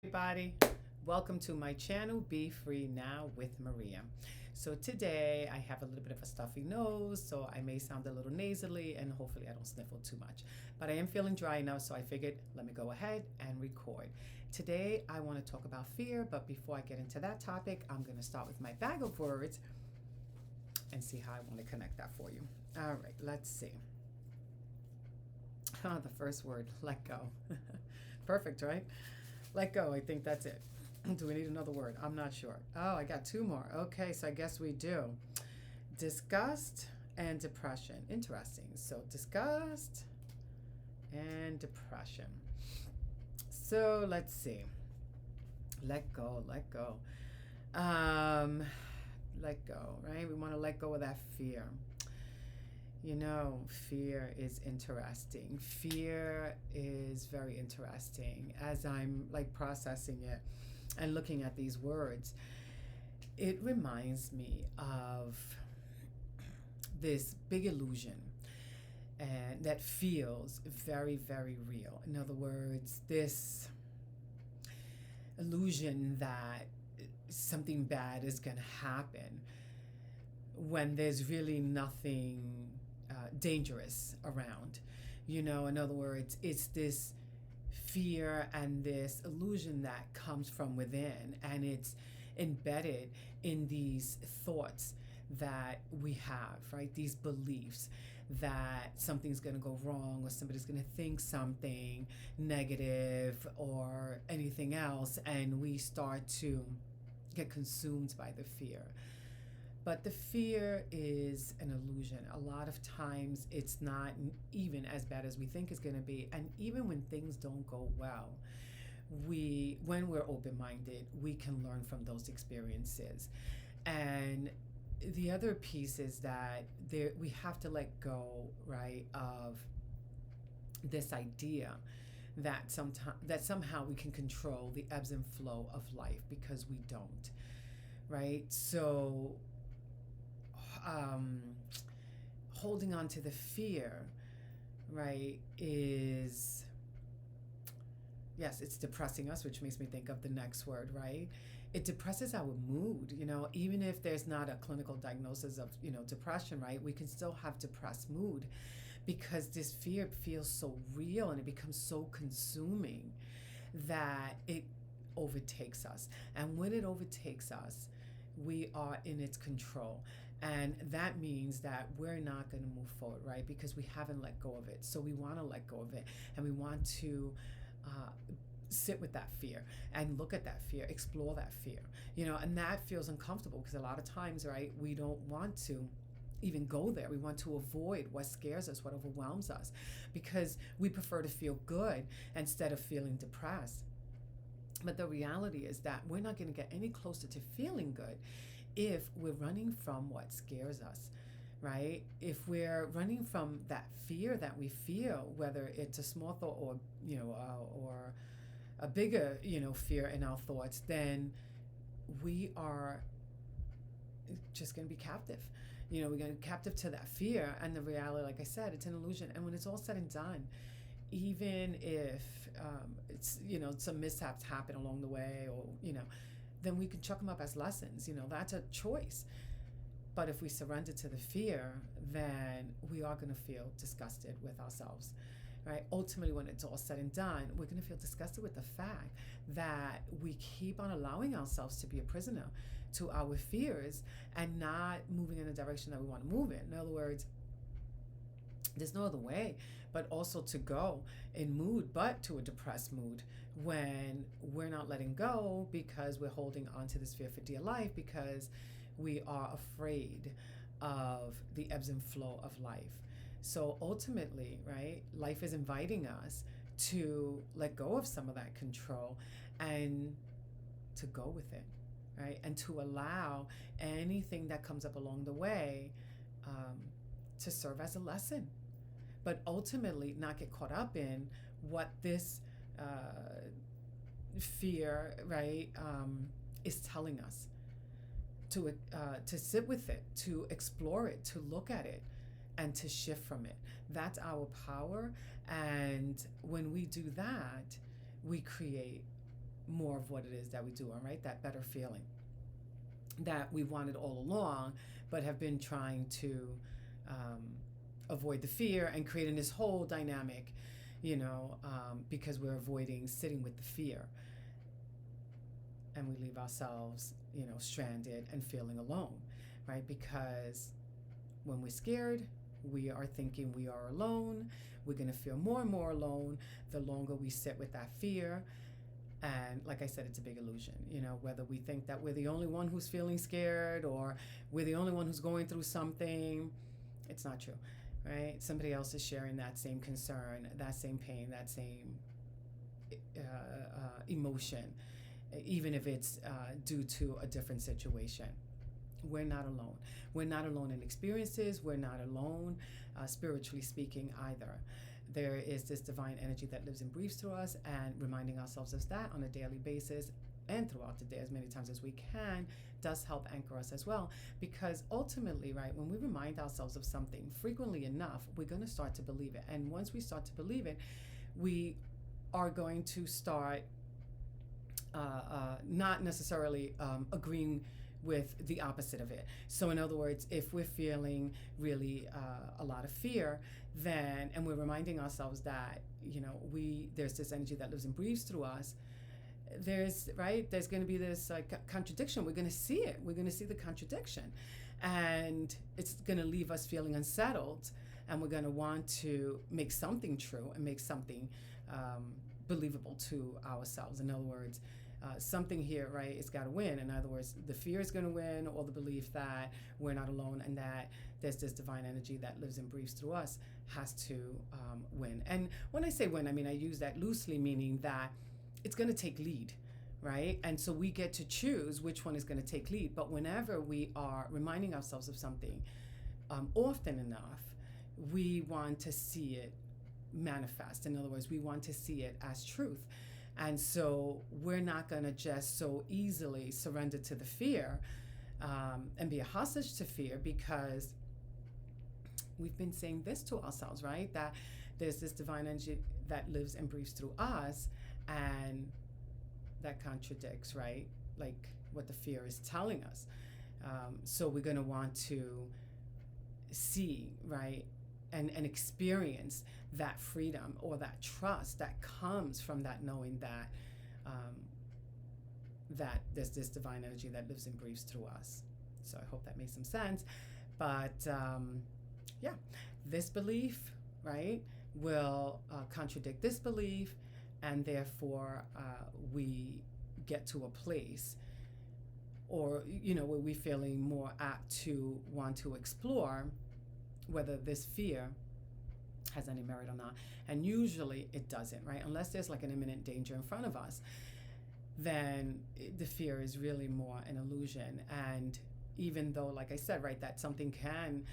Everybody, welcome to my channel, Be Free Now with Maria. So today I have a little bit of a stuffy nose, so I may sound a little nasally and hopefully I don't sniffle too much. But I am feeling dry now, so I figured let me go ahead and record. Today I want to talk about fear, but before I get into that topic, I'm going to start with my bag of words and see how I want to connect that for you. All right, let's see. The first word, let go. Perfect, right? Let go, I think that's it. Do we need another word? I'm not sure. Oh, I got two more. Okay, so I guess we do. Disgust and depression. Interesting. So, disgust and depression. So, let's see. Let go, let go. Let go, right? We want to let go of that fear. You know, fear is interesting. Fear is very interesting. As I'm like processing it and looking at these words, it reminds me of this big illusion and that feels very, very real. In other words, this illusion that something bad is going to happen when there's really nothing dangerous around. You know, in other words, it's this fear and this illusion that comes from within, and it's embedded in these thoughts that we have, right? These beliefs that something's going to go wrong or somebody's going to think something negative or anything else, and we start to get consumed by the fear. But the fear is an illusion. A lot of times it's not even as bad as we think it's going to be. And even when things don't go well, when we're open-minded, we can learn from those experiences. And the other piece is that we have to let go, right, of this idea that somehow we can control the ebbs and flow of life, because we don't, right? So holding on to the fear, right, is, yes, it's depressing us, which makes me think of the next word, right? It depresses our mood, you know, even if there's not a clinical diagnosis of, depression, right? We can still have depressed mood because this fear feels so real and it becomes so consuming that it overtakes us. And when it overtakes us, we are in its control. And that means that we're not going to move forward, right? Because we haven't let go of it. So we want to let go of it, and we want to sit with that fear and look at that fear, explore that fear, and that feels uncomfortable because a lot of times, right, we don't want to even go there. We want to avoid what scares us, what overwhelms us, because we prefer to feel good instead of feeling depressed. But the reality is that we're not going to get any closer to feeling good if we're running from what scares us, right? If we're running from that fear that we feel, whether it's a small thought or or a bigger fear in our thoughts, then we are just going to be captive. We're going to be captive to that fear. And the reality, like I said, it's an illusion. And when it's all said and done, even if it's some mishaps happen along the way, or then we can chuck them up as lessons. That's a choice. But if we surrender to the fear, then we are going to feel disgusted with ourselves, right? Ultimately, when it's all said and done, we're going to feel disgusted with the fact that we keep on allowing ourselves to be a prisoner to our fears and not moving in the direction that we want to move in. In other words, there's no other way but also to go in mood, but to a depressed mood, when we're not letting go because we're holding on to this fear for dear life, because we are afraid of the ebbs and flow of life. So ultimately, right, life is inviting us to let go of some of that control and to go with it, right? And to allow anything that comes up along the way to serve as a lesson. But ultimately not get caught up in what this fear, right, is telling us. To sit with it, to explore it, to look at it, and to shift from it. That's our power. And when we do that, we create more of what it is that we do, all right? That better feeling that we wanted all along, but have been trying to avoid the fear and creating this whole dynamic, because we're avoiding sitting with the fear. And we leave ourselves, stranded and feeling alone, right? Because when we're scared, we are thinking we are alone. We're going to feel more and more alone the longer we sit with that fear. And like I said, it's a big illusion, whether we think that we're the only one who's feeling scared or we're the only one who's going through something. It's not true, right? Somebody else is sharing that same concern, that same pain, that same emotion, even if it's due to a different situation. We're not alone. We're not alone in experiences. We're not alone, spiritually speaking, either. There is this divine energy that lives and breathes through us, and reminding ourselves of that on a daily basis and throughout the day as many times as we can does help anchor us as well. Because ultimately, right, when we remind ourselves of something frequently enough, we're going to start to believe it. And once we start to believe it, we are going to start not necessarily agreeing with the opposite of it. So in other words, if we're feeling really a lot of fear, then, and we're reminding ourselves that, there's this energy that lives and breathes through us, there's going to be this contradiction. We're going to see it. We're going to see the contradiction. And it's going to leave us feeling unsettled. And we're going to want to make something true and make something believable to ourselves. In other words, something here, right, it's got to win. In other words, the fear is going to win, or the belief that we're not alone and that there's this divine energy that lives and breathes through us has to win. And when I say win, I mean, I use that loosely, meaning that it's going to take lead, right? And so we get to choose which one is going to take lead. But whenever we are reminding ourselves of something often enough, we want to see it manifest. In other words, we want to see it as truth. And so we're not going to just so easily surrender to the fear and be a hostage to fear, because we've been saying this to ourselves, right? That there's this divine energy that lives and breathes through us, and that contradicts, right? Like what the fear is telling us. So we're going to want to see, right? And experience that freedom or that trust that comes from that knowing that that there's this divine energy that lives and breathes through us. So I hope that makes some sense. But yeah, this belief, right, will contradict this belief, and therefore we get to a place, or where we're feeling more apt to want to explore whether this fear has any merit or not. And usually it doesn't, right? Unless there's like an imminent danger in front of us, then the fear is really more an illusion. And even though, like I said, right, that something can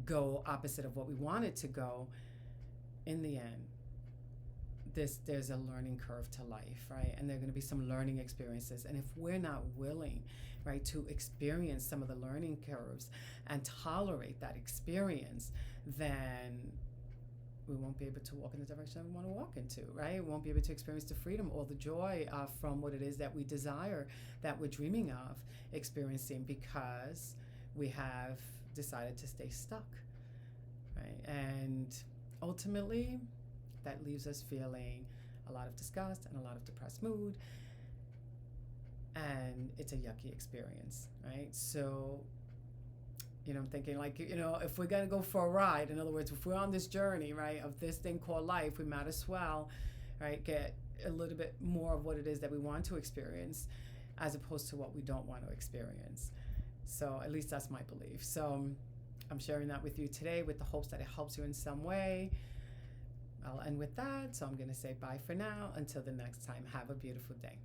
go opposite of what we want it to go, in the end, there's a learning curve to life, right? And there are going to be some learning experiences. And if we're not willing, right, to experience some of the learning curves and tolerate that experience, then we won't be able to walk in the direction we want to walk into, right? We won't be able to experience the freedom or the joy from what it is that we desire, that we're dreaming of experiencing, because we have decided to stay stuck, right? And ultimately, that leaves us feeling a lot of disgust and a lot of depressed mood, and it's a yucky experience, right? So, I'm thinking like, if we're gonna go for a ride, in other words, if we're on this journey, right, of this thing called life, we might as well, right, get a little bit more of what it is that we want to experience, as opposed to what we don't want to experience. So at least that's my belief. So I'm sharing that with you today with the hopes that it helps you in some way. I'll end with that. So I'm going to say bye for now. Until the next time, have a beautiful day.